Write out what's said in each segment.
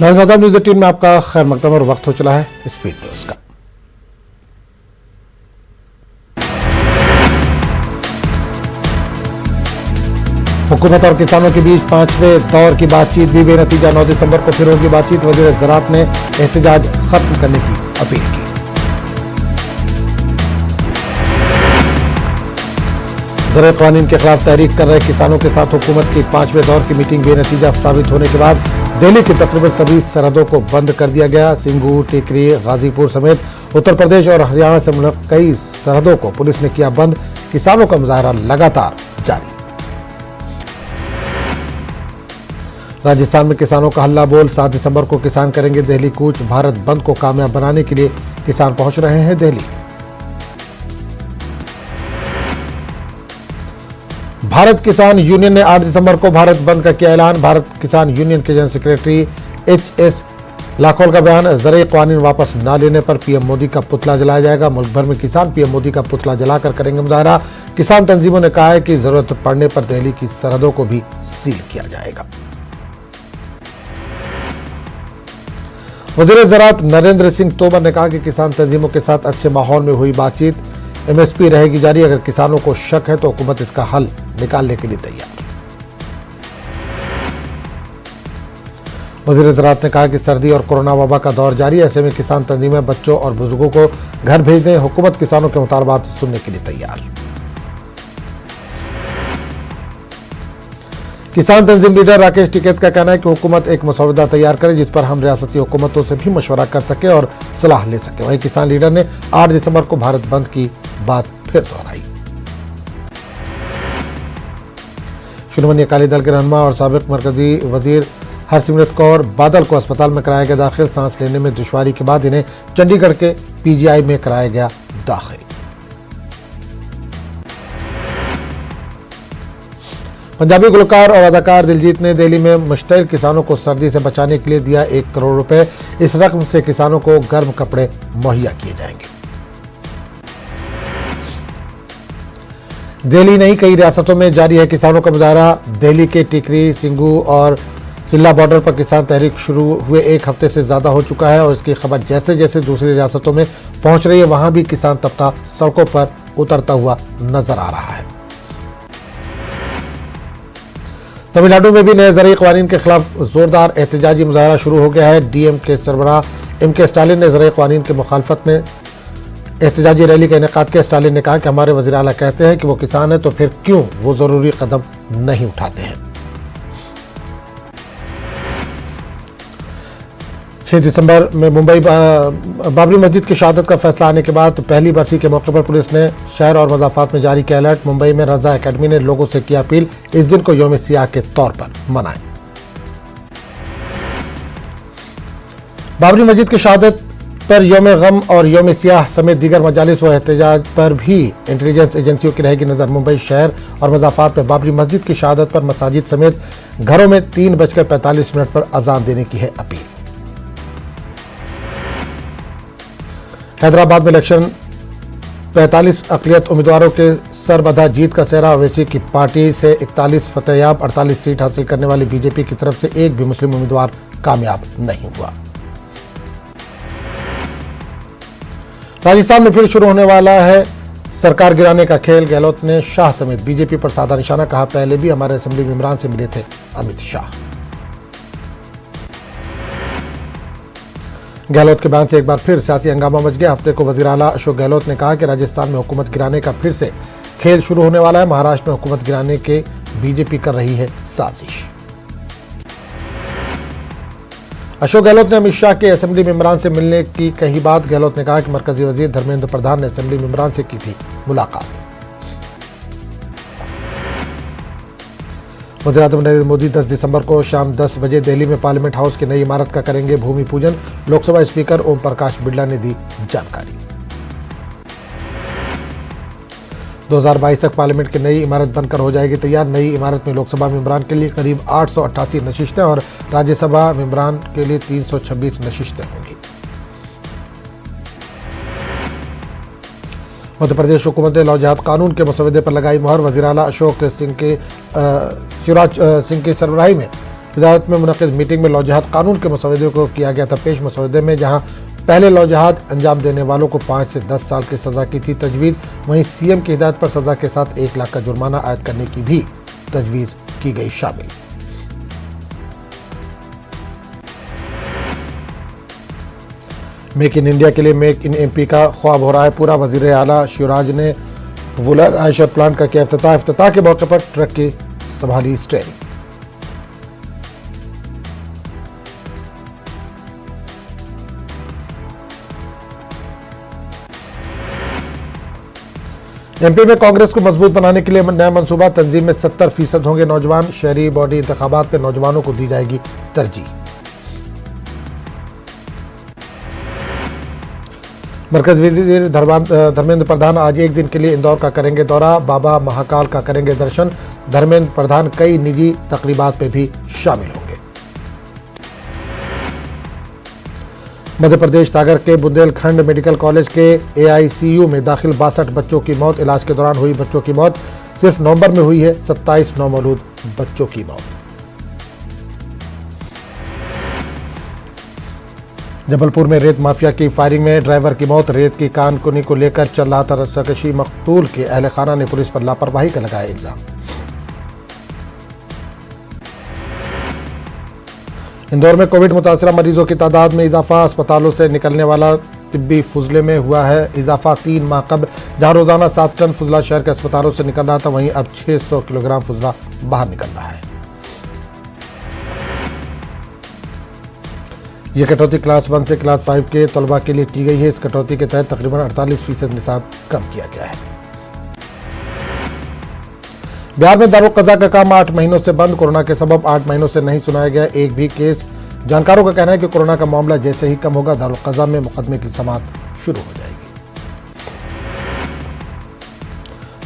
नाज़रीन, न्यूज़ 18 में आपका खैर मकदम और वक्त हो चला है स्पीड न्यूज़ का। हुकूमत और किसानों के बीच 5वें दौर की बातचीत भी बेनतीजा। 9 दिसंबर को फिर होगी बातचीत। वज़ीर ज़राअत ने एहतजाज खत्म करने की अपील की। ज़राअ क़वानीन के खिलाफ तहरीक कर रहे किसानों के साथ हुकूमत की 5वें दौर की मीटिंग बेनतीजा साबित होने के बाद दिल्ली की तकरीबन सभी सरहदों को बंद कर दिया गया। सिंगू, टिकरी, गाजीपुर समेत उत्तर प्रदेश और हरियाणा से मुल्क कई सरहदों को पुलिस ने किया बंद। किसानों का मुजाहरा लगातार जारी। राजस्थान में किसानों का हल्ला बोल। 7 दिसंबर को किसान करेंगे दिल्ली कूच। भारत बंद को कामयाब बनाने के लिए किसान पहुंच रहे हैं दिल्ली। भारत किसान यूनियन ने 8 दिसंबर को भारत बंद का किया ऐलान। भारत किसान यूनियन के जनरल सेक्रेटरी HS लाखोल का बयान। ज़राअ क़वानीन वापस न लेने पर PM मोदी का पुतला जलाया जाएगा। मुल्क भर में किसान PM मोदी का पुतला जलाकर करेंगे मुजाहरा। किसान तंजीमों ने कहा है कि जरूरत पड़ने पर दिल्ली की सरहदों को भी सील किया जाएगा। वज़ीर ज़राअत नरेंद्र सिंह तोमर ने कहा कि किसान तंजीमों के साथ अच्छे माहौल में हुई बातचीत। MSP रहेगी जारी। अगर किसानों को शक है तो हुकूमत इसका हल निकालने के लिए तैयार। वज़ीर ज़राअत ने कहा कि सर्दी और कोरोना वबा का दौर जारी है। ऐसे में किसान तंजीमें बच्चों और बुजुर्गों को घर भेज दें। हुकूमत किसानों के मुतालबात सुनने के लिए तैयार। किसान तंजीम लीडर राकेश टिकैत का कहना है कि हुकूमत एक मसौदा तैयार करे जिस पर हम रियासती हुकूमतों से भी मशवरा कर सके और सलाह ले सके। वहीं किसान लीडर ने 8 दिसंबर को भारत बंद की बात फिर दोहराई। शिरोमणि अकाली दल के रहनुमा और साबिक मरकजी वजीर हरसिमरत कौर बादल को अस्पताल में कराया गया दाखिल। सांस लेने में दुश्वारी के बाद इन्हें चंडीगढ़ के PGI में कराया गया दाखिल। पंजाबी गुलकार और अदाकार दिलजीत ने दिल्ली में मुश्तइल किसानों को सर्दी से बचाने के लिए दिया 1 करोड़ रुपए। इस रकम से किसानों को गर्म कपड़े मुहैया किए जाएंगे। दिल्ली नहीं कई रियासतों में जारी है किसानों का मुजाहरा। दिल्ली के टिकरी, सिंगू और चिल्ला बॉर्डर पर किसान तहरीक शुरू हुए 1 हफ्ते से ज्यादा हो चुका है और इसकी खबर जैसे जैसे दूसरी रियासतों में पहुंच रही है वहां भी किसान तबका सड़कों पर उतरता हुआ नजर आ रहा है। तमिलनाडु में भी नए ज़राअ क़वानीन के खिलाफ जोरदार एहतजाजी मुजाहरा शुरू हो गया है। DM के सरबराह MK स्टालिन ने ज़राअ क़वानीन की मुखालफत में एहतजाजी रैली का इनेकाद किया। स्टालिन ने कहा कि हमारे वज़ीर आला कहते हैं कि वो किसान है तो फिर क्यों वो जरूरी कदम नहीं उठाते हैं। 6 दिसंबर में मुंबई बाबरी मस्जिद की शहादत का फैसला आने के बाद पहली बरसी के मौके पर पुलिस ने शहर और मज़ाफ़ात में जारी किया अलर्ट। मुंबई में रज़ा एकेडमी ने लोगों से की अपील इस दिन को यौम सियाह के तौर पर मनाएं। बाबरी मस्जिद की शहादत पर यौम गम और यौम सियाह समेत दीगर मजालिस व एहतजाज पर भी इंटेलिजेंस एजेंसियों की रहेगी नजर। मुंबई शहर और मज़ाफ़ात में बाबरी मस्जिद की शहादत पर मसाजिद समेत घरों में 3:45 पर अजान देने की है अपील। हैदराबाद में इलेक्शन 45 अक़लियत उम्मीदवारों के सरबदा जीत का सेहरा। ओवैसी की पार्टी से 41 फतेहयाब 48 सीट हासिल करने वाली बीजेपी की तरफ से एक भी मुस्लिम उम्मीदवार कामयाब नहीं हुआ। राजस्थान में फिर शुरू होने वाला है सरकार गिराने का खेल। गहलोत ने शाह समेत बीजेपी पर साधा निशाना। कहा पहले भी हमारे असेंबली मेंबरान से मिले थे अमित शाह। गहलोत के बयान से एक बार फिर सियासी हंगामा मच गया। हफ्ते को वज़ीर आला अशोक गहलोत ने कहा कि राजस्थान में हुकूमत गिराने का फिर से खेल शुरू होने वाला है। महाराष्ट्र में हुकूमत गिराने के बीजेपी कर रही है साजिश। अशोक गहलोत ने अमित शाह के असेंबली मेंबरान से मिलने की कही बात। गहलोत ने कहा कि मरकजी वजीर धर्मेंद्र प्रधान ने असेंबली मेंबरान से की थी मुलाकात। वज़ीर-ए-आज़म नरेंद्र मोदी 10 दिसंबर को शाम 10 बजे दिल्ली में पार्लियामेंट हाउस की नई इमारत का करेंगे भूमि पूजन। लोकसभा स्पीकर ओम प्रकाश बिड़ला ने दी जानकारी। 2022 तक पार्लियामेंट की नई इमारत बनकर हो जाएगी तैयार। नई इमारत में लोकसभा मेंबरान के लिए करीब 888 नशिस्तें और राज्यसभा मेंबरान के लिए 326 नशिस्तें होंगी। मध्य प्रदेश हुकूमत ने लौ जिहाद कानून के मसौदे पर लगाई मुहर। वज़ीर आला अशोक सिंह के शिवराज सिंह की सरबराही में वजारत में मुनक़िद मीटिंग में लौजहाद कानून के मसौदे को किया गया था पेश। मसौदे में जहां पहले लौजहाद अंजाम देने वालों को 5 से 10 साल की सज़ा की थी तजवीज़, वहीं सीएम की हिदायत पर सज़ा के साथ 1 लाख का जुर्माना आयद करने की भी तजवीज़ की गई शामिल। मेक इन इंडिया के लिए मेक इन एमपी का ख्वाब हो रहा है पूरा। वजीर आला शिवराज ने वुलर आयशर प्लांट का किया इफ्तिताह के मौके पर ट्रक की संभाली स्टीयरिंग। एमपी में कांग्रेस को मजबूत बनाने के लिए नया मंसूबा। तंजीम में 70% होंगे नौजवान। शहरी बॉडी इंतखाबात में नौजवानों को दी जाएगी तरजीह। मरकज़ी वज़ीर धर्मेंद्र प्रधान आज एक दिन के लिए इंदौर का करेंगे दौरा। बाबा महाकाल का करेंगे दर्शन। धर्मेंद्र प्रधान कई निजी तकरीबात में भी शामिल होंगे। मध्य प्रदेश सागर के बुंदेलखंड मेडिकल कॉलेज के एआईसीयू में दाखिल 62 बच्चों की मौत। इलाज के दौरान हुई बच्चों की मौत। सिर्फ नवंबर में हुई है 27 नवमौलूद बच्चों की मौत। जबलपुर में रेत माफिया की फायरिंग में ड्राइवर की मौत। रेत की कानकुनी को लेकर चल रहा था रस्साकशी। मकतूल के अहल खाना ने पुलिस पर लापरवाही का लगाया इल्जाम। इंदौर में कोविड मुतासरा मरीजों की तादाद में इजाफा। अस्पतालों से निकलने वाला तिब्बी फुजले में हुआ है इजाफा। 3 माह कबल जहां रोजाना 7 टन फुजला शहर के अस्पतालों से निकल रहा था, वहीं अब 600 किलोग्राम फुजला बाहर निकल रहा है। यह कटौती क्लास 1 से क्लास 5 के तलबा के लिए की गई है। इस कटौती के तहत तकरीबन 48% निसाब कम किया गया है। बिहार में दारुल क़ज़ा का काम 8 महीनों से बंद। कोरोना के सबब 8 महीनों से नहीं सुनाया गया एक भी केस। जानकारों का कहना है कि कोरोना का मामला जैसे ही कम होगा दारुल क़ज़ा में मुकदमे की समाअत शुरू हो जाएगी।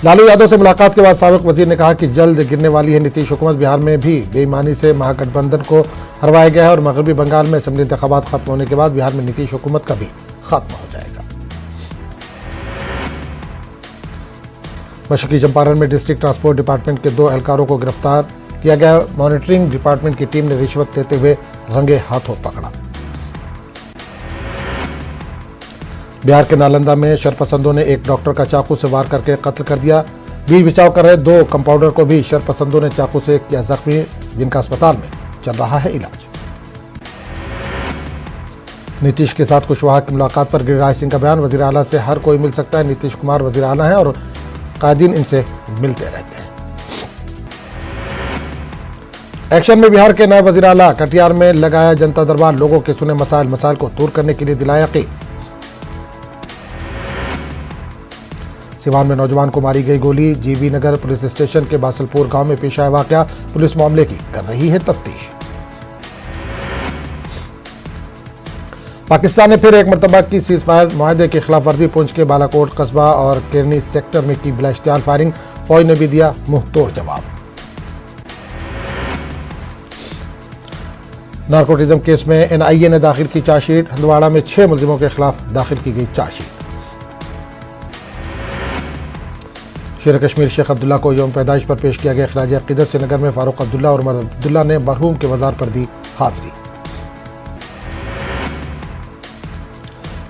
लालू यादव से मुलाकात के बाद साबिक़ वजीर ने कहा कि जल्द गिरने वाली है नीतीश हुकूमत। बिहार में भी बेईमानी से महागठबंधन को हरवाया गया है और मगरबी बंगाल में असेंबली इंतखाबात खत्म होने के बाद बिहार में नीतीश हुकूमत का भी खात्मा हो जाएगा। मशरकी चंपारण में डिस्ट्रिक्ट ट्रांसपोर्ट डिपार्टमेंट के 2 एहलकारों को गिरफ्तार किया गया। मॉनिटरिंग डिपार्टमेंट की टीम ने रिश्वत लेते हुए रंगे हाथों पकड़ा। बिहार के नालंदा में शरपसंदों ने एक डॉक्टर का चाकू से वार करके कत्ल कर दिया। बीच बचाव कर रहे 2 कंपाउंडर को भी शरपसंदों ने चाकू से किया जख्मी, जिनका अस्पताल में चल रहा है इलाज। नीतीश के साथ कुशवाहा की मुलाकात पर गिरिराज सिंह का बयान। वजीर आला से हर कोई मिल सकता है। नीतीश कुमार वजीर आला है और कायदीन इनसे मिलते रहते हैं। एक्शन में बिहार के नए वजीर आला। कटिहार में लगाया जनता दरबार। लोगों के सुने मसाइल को दूर करने के लिए दिलाया यकीन। सिवान में नौजवान को मारी गई गोली। जीबी नगर पुलिस स्टेशन के बासलपुर गांव में पेश आया वाकया। पुलिस मामले की कर रही है तफ्तीश। पाकिस्तान ने फिर एक मरतबा की सीजफायर मुआहदे की खिलाफ वर्जी। पुंछ के बालाकोट कस्बा और केरनी सेक्टर में की बिलाश्तियाल फायरिंग। फौज ने भी दिया मुंह तोड़ जवाब। नारकोटिज्म केस में एनआईए ने दाखिल की चार्जशीट। हंदवाड़ा में 6 मुलजिमों के खिलाफ दाखिल की गई चार्जशीट। शेर कश्मीर शेख अब्दुल्ला को यौम पैदाइश पर पेश किया गया खराज अकीदत। श्रीनगर में फारूक अब्दुल्ला और उमर अब्दुल्ला ने मरहूम के मज़ार पर दी हाजिरी।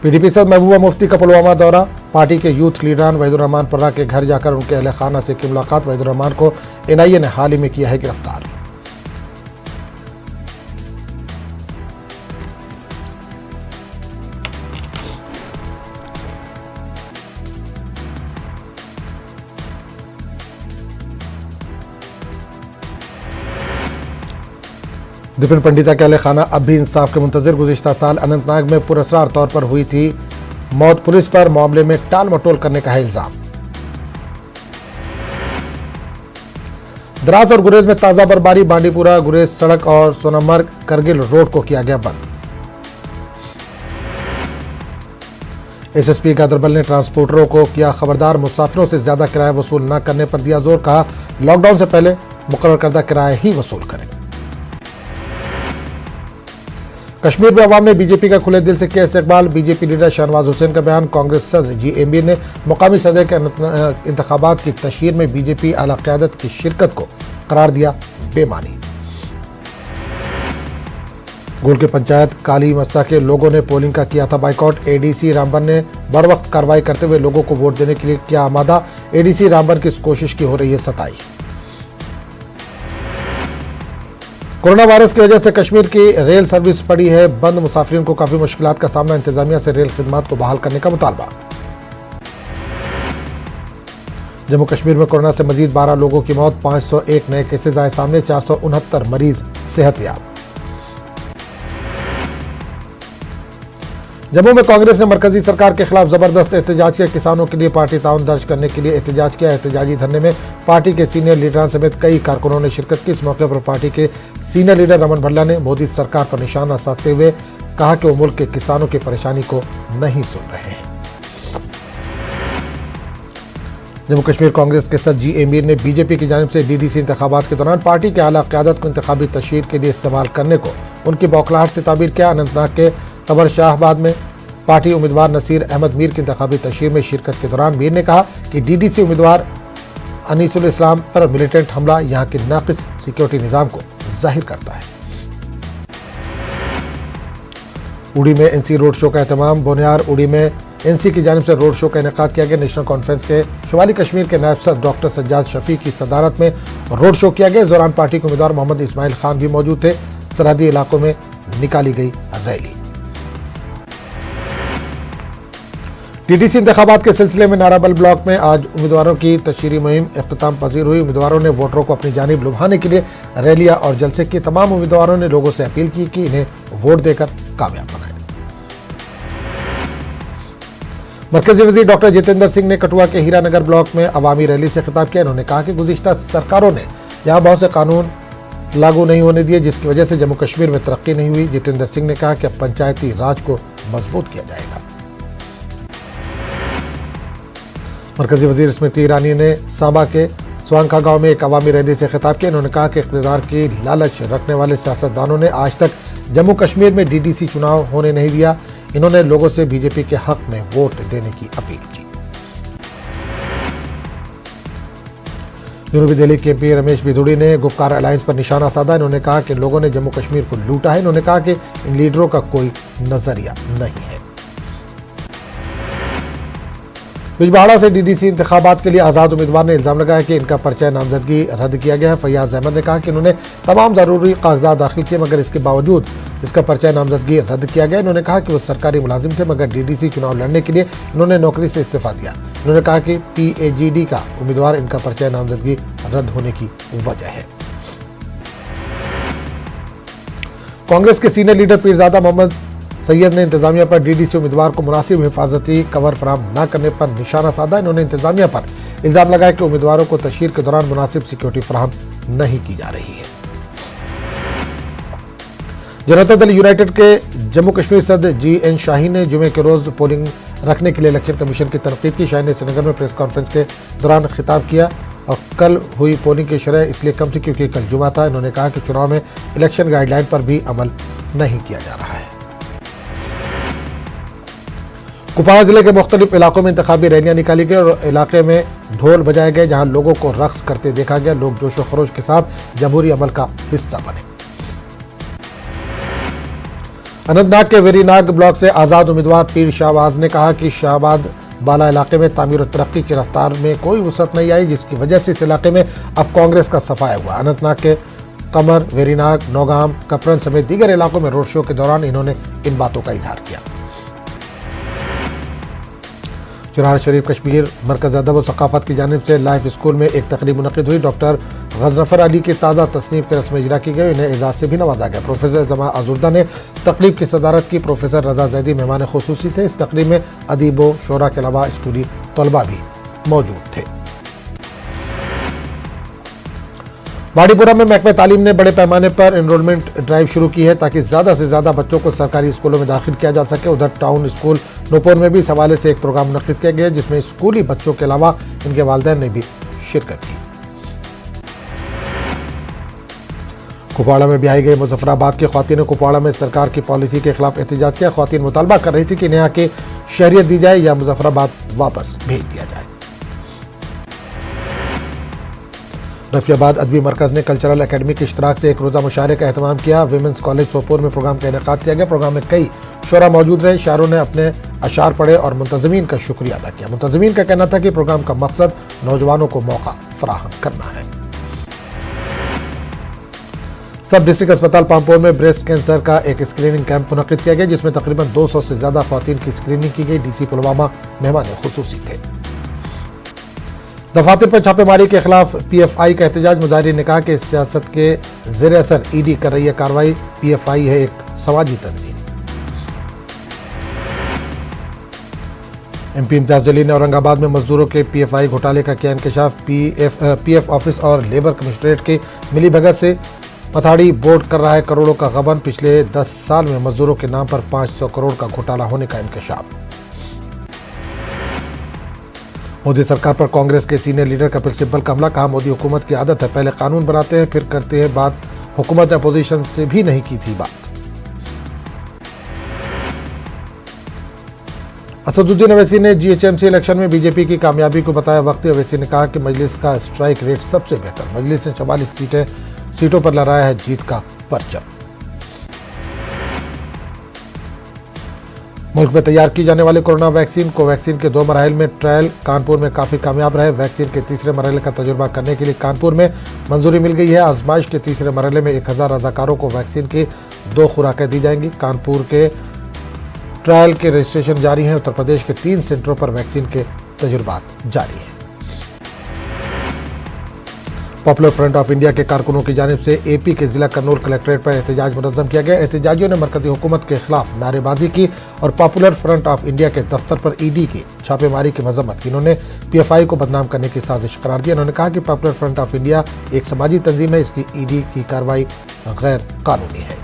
पीडीपी सदर महबूबा मुफ्ती का पुलवामा दौरा। पार्टी के यूथ लीडरान वहीदुर रहमान पर्रा के घर जाकर उनके अहल खाना से की मुलाकात। वहीदुर रहमान को एनआईए ने हाल ही में किया है गिरफ्तार। दिपिन पंडिता के अहले खाना अब भी इंसाफ के मुंतजिर। गुज़िश्ता साल अनंतनाग में पुरअसरार तौर पर हुई थी मौत। पुलिस पर मामले में टाल मटोल करने का है इल्जाम। द्रास और गुरेज में ताजा बर्फबारी। बांडीपुरा गुरेज सड़क और सोनामर्ग करगिल रोड को किया गया बंद। एसएसपी गादरबल ने ट्रांसपोर्टरों को किया खबरदार। मुसाफिरों से ज्यादा किराया वसूल न करने पर दिया जोर। कहा लॉकडाउन से पहले मुकर्रर करदा किराया ही वसूल करें। कश्मीर में अवाम ने बीजेपी का खुले दिल से किया इस्तकबाल। बीजेपी लीडर शहनवाज हुसैन का बयान। कांग्रेस सदर जीएमबी ने मुकामी सदर के इंतखाबात की तशहीर में बीजेपी आला क़यादत की शिरकत को करार दिया बेमानी। गोल के पंचायत काली मस्ता के लोगों ने पोलिंग का किया था बाइकआउट। एडीसी रामबन ने बर वक्त कार्रवाई करते हुए लोगों को वोट देने के लिए किया आमादा। एडीसी रामबन की इस कोशिश की हो रही है सताई। कोरोना वायरस की वजह से कश्मीर की रेल सर्विस पड़ी है बंद। मुसाफिरों को काफी मुश्किलात का सामना। इंतजामिया से रेल खिदमात को बहाल करने का मुतालबा। जम्मू कश्मीर में कोरोना से मजीद 12 लोगों की मौत। 501 नए केसेज आए सामने। 469 मरीज सेहतयाब। जम्मू में कांग्रेस ने मरकजी सरकार के खिलाफ जबरदस्त एहतजाज किया। किसानों के लिए पार्टी ताउन दर्ज करने के लिए एहतजाज किया। एहतजाजी धरने में पार्टी के सीनियर लीडरान समेत कई कारकुनों ने शिरकत की। इस मौके पर पार्टी के सीनियर लीडर रमन भल्ला ने मोदी सरकार पर निशाना साधते हुए कहा कि वो मुल्क के किसानों की परेशानी को नहीं सुन रहे हैं। जम्मू कश्मीर कांग्रेस के सदर जी मीर ने बीजेपी की जानिब से डीडीसी इंतखाबात के दौरान पार्टी के आला क़यादत को इंतखाबी तशहीर के लिए इस्तेमाल करने को उनकी बौखलाहट से ताबीर किया। अनंतनाग के खबर शाहबाद में पार्टी उम्मीदवार नसीर अहमद मीर की इंतखाबी तशहीर में शिरकत के दौरान मीर ने कहा कि डीडीसी उम्मीदवार अनीसुल इस्लाम पर मिलिटेंट हमला यहाँ के नाकिस सिक्योरिटी निज़ाम को जाहिर करता है। उड़ी में एनसी रोड शो का एहतमाम। बोनियार उड़ी में एनसी की जानिब से रोड शो का इनेकाद किया गया। नेशनल कॉन्फ्रेंस के शुमाली कश्मीर के नायब सदर डॉक्टर सज्जाद शफी की सदारत में रोड शो किया गया। इस दौरान पार्टी के उम्मीदवार मोहम्मद इस्माइल खान भी मौजूद थे। सरहदी इलाकों में निकाली गई रैली। डीडीसी इंतखाबात के सिलसिले में नाराबल ब्लॉक में आज उम्मीदवारों की तशहीरी मुहिम इख्तिताम पजीर हुई। उम्मीदवारों ने वोटरों को अपनी जानिब लुभाने के लिए रैलियां और जलसे किए। तमाम उम्मीदवारों ने लोगों से अपील की कि इन्हें वोट देकर कामयाब बनाएं। मरकजी वजीर डॉक्टर जितेंद्र सिंह ने कठुआ के हीरानगर ब्लॉक में अवामी रैली से खिताब किया। इन्होंने कहा कि गुज़िश्ता सरकारों ने यहाँ बहुत से कानून लागू नहीं होने दिए जिसकी वजह से जम्मू कश्मीर में तरक्की नहीं हुई। जितेंद्र सिंह ने कहा कि अब पंचायती राज को मजबूत किया जाएगा। मरकजी वजीर स्मृति ईरानी ने सांबा के स्वांखा गांव में एक अवामी रैली से खिताब किया। इन्होंने कहा कि इक़्तिदार की लालच रखने वाले सियासतदानों ने आज तक जम्मू कश्मीर में डीडीसी चुनाव होने नहीं दिया। इन्होंने लोगों से बीजेपी के हक में वोट देने की अपील की। जनूबी दिल्ली के एमपी रमेश बिधूड़ी ने गुपकार अलायंस पर निशाना साधा। इन्होंने कहा कि लोगों ने जम्मू कश्मीर को लूटा है। इन्होंने कहा कि इन लीडरों का कोई नजरिया नहीं है। बिजबाड़ा से डीडीसी इंतखाबात के लिए आज़ाद उम्मीदवार ने इल्जाम लगाया कि इनका पर्चा नामजदगी रद्द किया गया है। फैयाज अहमद ने कहा कि इन्होंने तमाम ज़रूरी कागजात दाखिल किए मगर इसके बावजूद इसका पर्चा नामजदगी रद्द किया गया। इन्होंने कहा कि वो सरकारी मुलाजिम थे मगर डीडीसी चुनाव लड़ने के लिए इन्होंने नौकरी से इस्तीफा दिया। इन्होंने कहा कि पीएजीडी का उम्मीदवार इनका पर्चा नामजदगी रद्द होने की वजह है। कांग्रेस के सीनियर लीडर पीरजादा मोहम्मद सैयद ने इंतजामिया पर डीडीसी उम्मीदवार को मुनासिब हिफाजती कवर फराहम न करने पर निशाना साधा। इन्होंने इंतजामिया पर इल्जाम लगाया कि उम्मीदवारों को तशहीर के दौरान मुनासिब सिक्योरिटी फराहम नहीं की जा रही है। जनता दल यूनाइटेड के जम्मू कश्मीर सदर GN शाहीन ने जुमे के रोज पोलिंग रखने के लिए इलेक्शन कमीशन की तनकीद की। शाहीन ने श्रीनगर में प्रेस कॉन्फ्रेंस के दौरान खिताब किया और कल हुई पोलिंग की शरह इसलिए कम थी क्योंकि कल जुमा था। इन्होंने कहा कि चुनाव में इलेक्शन गाइडलाइन पर भी अमल नहीं किया जा रहा है। कुपवाड़ा जिले के मुख्तलिफ इलाकों में इंतखाबी रैलियां निकाली गई और इलाके में ढोल बजाए गए जहां लोगों को रक्स करते देखा गया। लोग जोशो खरोश के साथ जमहूरी अमल का हिस्सा बने। अनंतनाग के वेरीनाग ब्लॉक से आज़ाद उम्मीदवार पीर शाहबाज ने कहा कि शाहबाद बाला इलाके में तामीर और तरक्की की रफ्तार में कोई वसअत नहीं आई जिसकी वजह से इस इलाके में अब कांग्रेस का सफाया हुआ। अनंतनाग के कमर, वेरीनाग, नौगाम, कपरन समेत दीगर इलाकों में रोड शो के दौरान इन्होंने इन बातों का इजहार किया। चुनार शरीफ कश्मीर मरकज़ अदब और सकाफत की जानिब से लाइफ स्कूल में एक तकरीब मुनक़िद हुई। डॉक्टर गजनफर अली की ताज़ा तस्नीफ की रस्म इजरा की गई। इन्हें एजाज़ से भी नवाजा गया। प्रोफेसर जमा अजुर्दा ने तकरीब की सदारत की। प्रोफेसर रजा जैदी मेहमान खुसूसी थे। इस तकरीब में अदीबो शोरा के अलावा स्कूली तलबा भी मौजूद थे। बाड़ीपुरा में महकमा तालीम ने बड़े पैमाने पर एनरोलमेंट ड्राइव शुरू की है ताकि ज़्यादा से ज़्यादा बच्चों को सरकारी स्कूलों में दाखिल किया जा सके। उधर टाउन स्कूल नूपुर में भी इस हवाले से एक प्रोग्राम मुनक़िद किया गया जिसमें स्कूली बच्चों के अलावा इनके वालिदैन ने भी शिरकत की। कुपवाड़ा में ब्याही गई मुजफ्फराबाद की ख़वातीन ने कुपवाड़ा में सरकार की पॉलिसी के खिलाफ एहतजाज किया। ख़वातीन मुतालबा कर रही थी कि यहाँ की शहरियत दी जाए या मुजफ्फराबाद वापस भेज दिया जाए। रफियाबाद अदबी मरकज ने कल्चरल एकेडमी के इश्तराक से एक रोज़ा मुशायरे का एहतमाम किया। विमेंस कॉलेज सोपोर में प्रोग्राम का इनेकाद किया गया। प्रोग्राम में कई शोरा मौजूद रहे। शायरों ने अपने अशार पढ़े और मुंतज़मीन का शुक्रिया अदा किया। मुंतज़मीन का कहना था कि प्रोग्राम का मकसद नौजवानों को मौका फराहम करना है। सब डिस्ट्रिक्ट अस्पताल पामपोर में ब्रेस्ट कैंसर का एक स्क्रीनिंग कैंप मुनक्किद किया गया, जिसमें तकरीबन 200 से ज्यादा ख़वातीन की स्क्रीनिंग की गई। डीसी पुलवामा मेहमान खुसूसी थे। दफातर पर छापेमारी के खिलाफ PFI का एहतजाज। मुजाहिरीन ने कहा कि सियासत के ज़ेर असर ED कर रही है कार्रवाई। PFI है एक समाजी तंजीम। MP इम्तियाज जलील ने औरंगाबाद में मजदूरों के PFI घोटाले का किया इंकशाफ। PF ऑफिस और लेबर कमिश्नरेट के मिली भगत से पथाड़ी बोर्ड कर रहा है करोड़ों का गबन। पिछले 10 साल में मजदूरों के नाम पर 500 करोड़ का घोटाला होने का इंकशाफ। मोदी सरकार पर कांग्रेस के सीनियर लीडर कपिल सिब्बल का हमला। कहा, मोदी हुकूमत की आदत है, पहले कानून बनाते हैं फिर करते हैं बात। हुकूमत ने अपोजिशन से भी नहीं की थी बात। असदुद्दीन अवैसी ने GHMC इलेक्शन में बीजेपी की कामयाबी को बताया वक्ती। अवैसी ने कहा कि मजलिस का स्ट्राइक रेट सबसे बेहतर। मजलिस ने 44 सीटों पर लहराया है जीत का परचम। मुल्क में तैयार की जाने वाली कोरोना वैक्सीन कोवैक्सीन के 2 मराहिल में ट्रायल कानपुर में काफी कामयाब रहे। वैक्सीन के तीसरे मरहले का तजुर्बा करने के लिए कानपुर में मंजूरी मिल गई है। आजमाइश के तीसरे मरहले में 1000 रजाकारों को वैक्सीन की 2 खुराकें दी जाएंगी। कानपुर के ट्रायल के रजिस्ट्रेशन जारी हैं। उत्तर प्रदेश के 3 सेंटरों पर वैक्सीन के तजुर्बात जारी हैं। पॉपुलर फ्रंट ऑफ इंडिया के कारकुनों की जानिब से AP के जिला कर्नूल कलेक्ट्रेट पर एहतजाज मुनज़्ज़म किया गया। एहतजाजियों ने मरकजी हुकूमत के खिलाफ नारेबाजी की और पॉपुलर फ्रंट ऑफ इंडिया के दफ्तर पर ED की छापेमारी की मजम्मत की। इन्होंने PFI को बदनाम करने की साजिश करार दी। उन्होंने कहा कि पॉपुलर फ्रंट ऑफ इंडिया एक समाजी तंजीम है, इसकी ED की कार्रवाई गैर कानूनी है।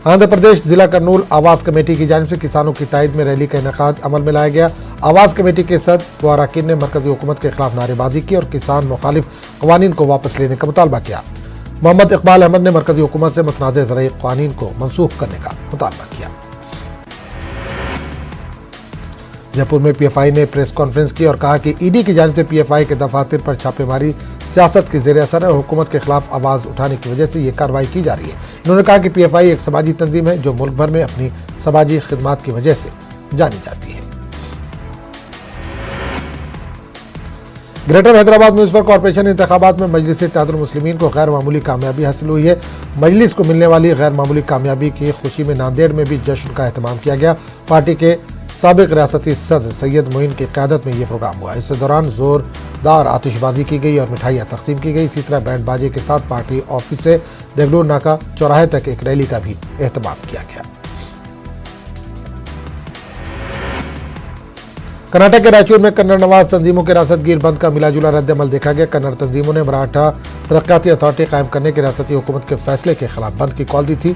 आंध्र प्रदेश जिला कर्नूल आवास कमेटी की जानिब से किसानों की तायद में रैली का इनेकाद अमल में लाया गया। आवास कमेटी के सदर व अरकान ने मरकजी हुकूमत के खिलाफ नारेबाजी की और किसान मुखालिफ कवानीन को वापस लेने का मुतालबा किया। मोहम्मद इकबाल अहमद ने मरकजी हुकूमत से मुतनाज़ ज़रई क़वानीन को मनसूख करने का मुतालबा किया। जयपुर में PFI ने प्रेस कॉन्फ्रेंस की और कहा कि ED की जानिब से PFI के दफातर पर छापेमारी सियासत के ज़ेर असर है और हुकूमत के खिलाफ आवाज़ उठाने की वजह से ये कार्रवाई की जा रही है। इन्होंने कहा कि PFI एक समाजी तंजीम है जो मुल्क भर में अपनी समाजी खिदमात की वजह से जानी जाती है। ग्रेटर हैदराबाद म्यूनिसिपल कॉर्पोरेशन इंतखाबात में मजलिस इत्तेहादुल मुस्लिमीन को गैर मामूली कामयाबी हासिल हुई है। मजलिस को मिलने वाली गैर मामूली कामयाबी की खुशी में नांदेड़ में भी जश्न का एहतमाम किया गया। पार्टी के साबिक रियासती सदर सैयद मोइन की क़यादत में ये प्रोग्राम हुआ। इस दौरान जोरदार आतिशबाजी की गई और मिठाइयाँ तकसीम की गई। इसी तरह बैंड बाजे के साथ पार्टी ऑफिस से देगलूर नाका चौराहे तक एक रैली का भी एहतमाम किया गया। कर्नाटक के रायचूर में कन्नड़ नवाज तंजीमों के रियासतगीर बंद का मिलाजुला रद्द-ए-अमल देखा गया। कन्नड़ तंजीमों ने मराठा तरक्याती अथॉरिटी कायम करने के रियासती हुकूमत के फैसले के खिलाफ बंद की कॉल दी थी।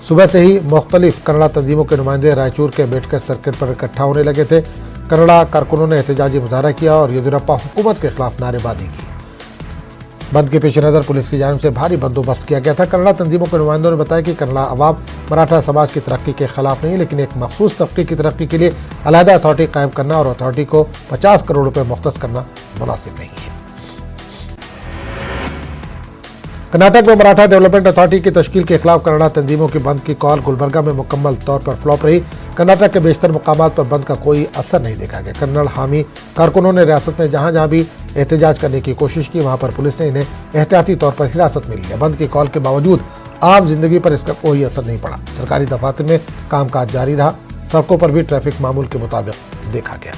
सुबह से ही मुख्तलिफ कन्नड़ा तंजीमों के नुमाइंदे रायचूर के अम्बेडकर सर्किट पर इकट्ठा होने लगे थे। कन्नड़ा कारकुनों ने एहतजाजी मुजाहरा किया और येदियुरप्पा हुकूमत के खिलाफ नारेबाजी की। बंद के पेश नज़र पुलिस की जानिब से भारी बंदोबस्त किया गया था। कन्नड़ा तंजीमों के नुमाइंदों ने बताया कि कन्नड़ा अवाम मराठा समाज की तरक्की के खिलाफ नहीं, लेकिन एक मखसूस तबके की तरक्की के लिए अलहदा अथॉरिटी कायम करना और अथॉरिटी को 50 करोड़ रुपये मुख्तस करना मुनासिब नहीं है। कर्नाटक में मराठा डेवलपमेंट अथॉरिटी की तश्कील के खिलाफ कन्नड़ा तंजीमों की बंद की कॉल गुलबर्गा में मुकम्मल तौर पर फ्लॉप रही। कर्नाटक के बेशतर मुकामात पर बंद का कोई असर नहीं देखा गया। कन्नड़ हामी कारकुनों ने रियासत में जहां जहां भी एहतजाज करने की कोशिश की, वहां पर पुलिस ने इन्हें एहतियाती तौर पर हिरासत में लिया। बंद की कॉल के बावजूद आम जिंदगी पर इसका कोई असर नहीं पड़ा। सरकारी दफातर में कामकाज जारी रहा। सड़कों पर भी ट्रैफिक मामूल के मुताबिक देखा गया।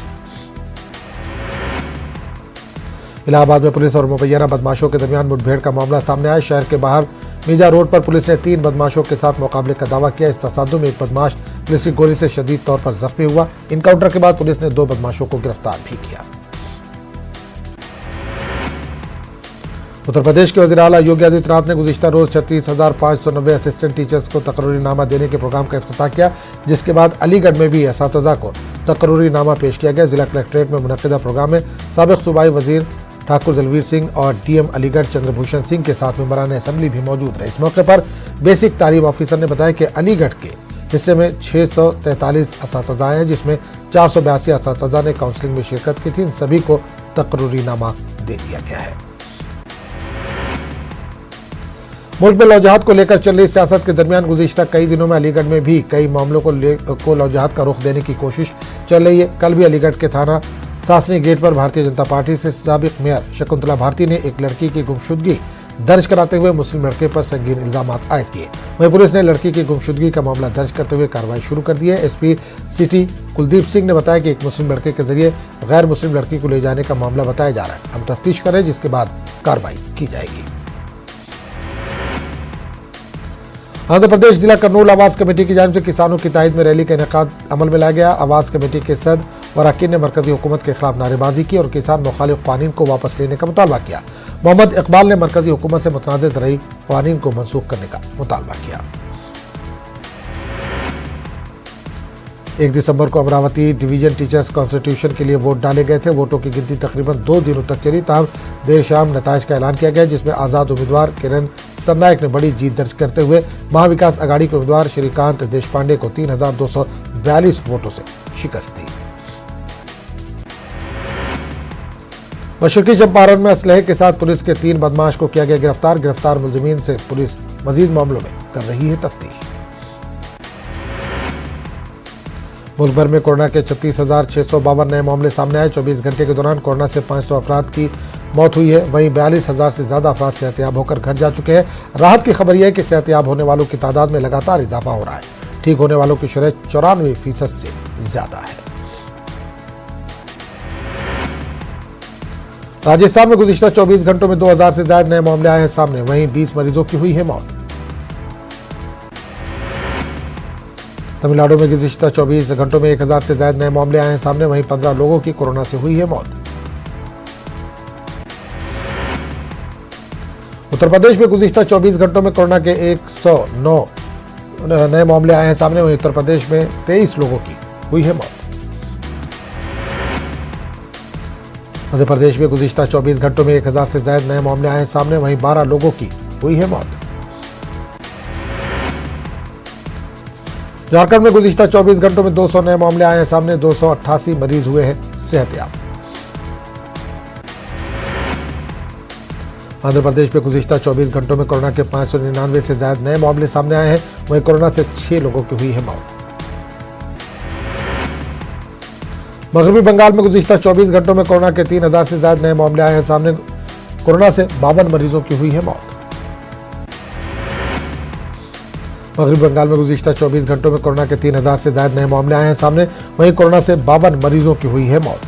इलाहाबाद में पुलिस और मुबैना बदमाशों के दरमियान मुठभेड़ का मामला सामने आया। शहर के बाहर मीजा रोड पर पुलिस ने 3 बदमाशों के साथ मुकाबले का दावा किया। इस तसादुम में एक बदमाश पुलिस की गोली से शदीद तौर पर जख्मी हुआ। इनकाउंटर के बाद पुलिस ने 2 बदमाशों को गिरफ्तार भी किया। उत्तर प्रदेश के वज़ीर आला योगी आदित्यनाथ ने गुज़िश्ता रोज 36,590 असिस्टेंट टीचर्स को तकर्रुरीनामा देने के प्रोग्राम का इफ्तिताह किया, जिसके बाद अलीगढ़ में भी असातिज़ा को तकर्रुरीनामा पेश किया गया। जिला कलेक्ट्रेट में मुनक़िदा प्रोग्राम में साबिक़ सूबाई वज़ीर ठाकुर दलवीर सिंह और DM अलीगढ़ चंद्रभूषण सिंह के साथ मेंबरान असेंबली भी मौजूद रहे। इस मौके पर बेसिक तालीम ऑफिसर ने बताया कि अलीगढ़ के हिस्से में 643 असातिज़ा हैं, जिसमें 482 असातिज़ा ने काउंसलिंग में शिरकत की थी। इन सभी को तकरीनामा दे दिया गया है। मुल्क में लौजहाद को लेकर चल रही सियासत के दरमियान गुज़िश्ता कई दिनों में अलीगढ़ में भी कई मामलों को लौजहाद का रुख देने की कोशिश चल रही है। कल भी अलीगढ़ के थाना सासनी गेट पर भारतीय जनता पार्टी से साबिक मेयर शकुंतला भारती ने एक लड़की की गुमशुदगी दर्ज कराते हुए मुस्लिम लड़के पर संगीन इल्जाम आयद किए। वहीं पुलिस ने लड़की की गुमशुदगी का मामला दर्ज करते हुए कार्रवाई शुरू कर दी है। एसपी सिटी कुलदीप सिंह ने बताया कि एक मुस्लिम लड़के के जरिए गैर मुस्लिम लड़की को ले जाने का मामला बताया जा रहा है। हम तफ्तीश करें जिसके बाद कार्रवाई की जाएगी। आंध्र प्रदेश जिला कर्नूल आवास कमेटी की जानिब से किसानों की तायद में रैली का इनेकाद अमल में लाया गया। आवास कमेटी के सदर व अरकान ने मरकजी हुकूमत के खिलाफ नारेबाजी की और किसान मुखालिफ कानून को वापस लेने का मुतालबा किया। मोहम्मद इकबाल ने मरकजी हुकूमत से मुतनाज़ ज़रई कानून को मनसूख करने का मुतालबा किया। 1 दिसंबर को अमरावती डिवीजन टीचर्स कॉन्स्टिट्यूशन के लिए वोट डाले गए थे। वोटों की गिनती तकरीबन 2 दिनों तक चली। ताहम देर शाम नताइज का ऐलान किया गया, जिसमें आज़ाद उम्मीदवार किरण सरनायक ने बड़ी जीत दर्ज करते हुए महाविकास अघाड़ी के उम्मीदवार श्रीकांत देशपांडे को 3242 वोटों से शिकस्त दी। मशरकी चंपारण में असलहे के साथ पुलिस के 3 बदमाश को किया गया गिरफ्तार। गिरफ्तार मुलजिमीन से पुलिस मजीद मामलों में कर रही है तफ्तीश। मुल्क भर में कोरोना के 36,652 नए मामले सामने आए। 24 घंटे के दौरान कोरोना से 500 अफराद की मौत हुई है। वहीं 42,000 से ज्यादा अफराद सेहतयाब होकर घर जा चुके हैं। राहत की खबर यह है कि सेहतयाब होने वालों की तादाद में लगातार इजाफा हो रहा है। ठीक होने वालों की शरह 94% से ज्यादा है। राजस्थान में गुज़िश्ता 24 घंटों में 2000 से ज्यादा नए मामले आए हैं सामने। वहीं 20 मरीजों की हुई है मौत। तमिलनाडु में गुज़िश्ता 24 घंटों में 1000 से ज्यादा नए मामले आए हैं सामने। वहीं 15 लोगों की कोरोना से हुई है मौत। उत्तर प्रदेश में गुज़िश्ता 24 घंटों में कोरोना के 109 नए मामले आए हैं सामने। वहीं उत्तर प्रदेश में 23 लोगों की हुई है मौत। मध्य प्रदेश में गुज़िश्ता 24 घंटों में 1000 से ज्यादा नए मामले आए हैं सामने। वहीं 12 लोगों की हुई है मौत। झारखंड में गुज़िश्ता 24 घंटों में 200 नए मामले आए हैं सामने। 288 मरीज हुए हैं सेहतयाब। आंध्र प्रदेश में गुज़िश्ता 24 घंटों में कोरोना के 599 से ज्यादा नए मामले सामने आए हैं। वहीं कोरोना से 6 लोगों की हुई है मौत। मगरबी बंगाल में गुज़िश्ता 24 घंटों में कोरोना के 3000 से ज्यादा नए मामले आए हैं सामने। कोरोना से 52 मरीजों की हुई है मौत। मगरबी बंगाल में गुज़िश्ता 24 घंटों में कोरोना के 3000 से ज्यादा नए मामले आए हैं सामने। वहीं कोरोना से 52 मरीजों की हुई है मौत।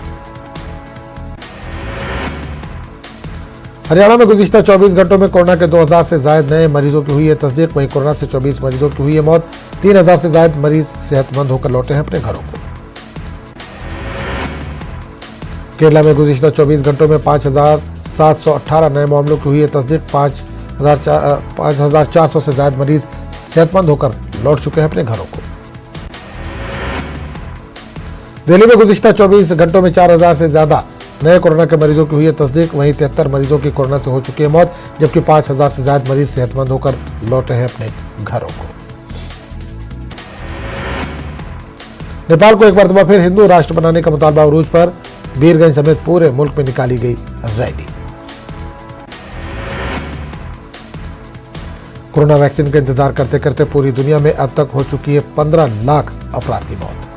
हरियाणा में गुज़िश्ता 24 घंटों में कोरोना के 2000 से ज्यादा नए मरीजों की हुई है तस्दीक। वहीं कोरोना से 24 मरीजों की हुई है मौत। 3000 से ज्यादा मरीज सेहतमंद होकर लौटे हैं अपने घरों को। केरला में गुज़िश्ता 24 घंटों में 5718 नए मामलों की हुई है तस्दीक। 5400 से ज्यादा मरीज सेहतमंद होकर लौट चुके हैं अपने घरों को। दिल्ली में गुज़िश्ता 24 घंटों में 4000 से ज्यादा नए कोरोना के मरीजों की हुई है तस्दीक। वहीं 73 मरीजों की कोरोना से हो चुकी है मौत, जबकि 5000 से ज्यादा मरीज सेहतमंद होकर लौटे हैं अपने घरों को। नेपाल को एक मरतबा फिर हिंदू राष्ट्र बनाने का मुतालबा उरूज पर। बीरगंज समेत पूरे मुल्क में निकाली गई रैली। कोरोना वैक्सीन का इंतजार करते करते पूरी दुनिया में अब तक हो चुकी है 15 लाख अफराद की मौत।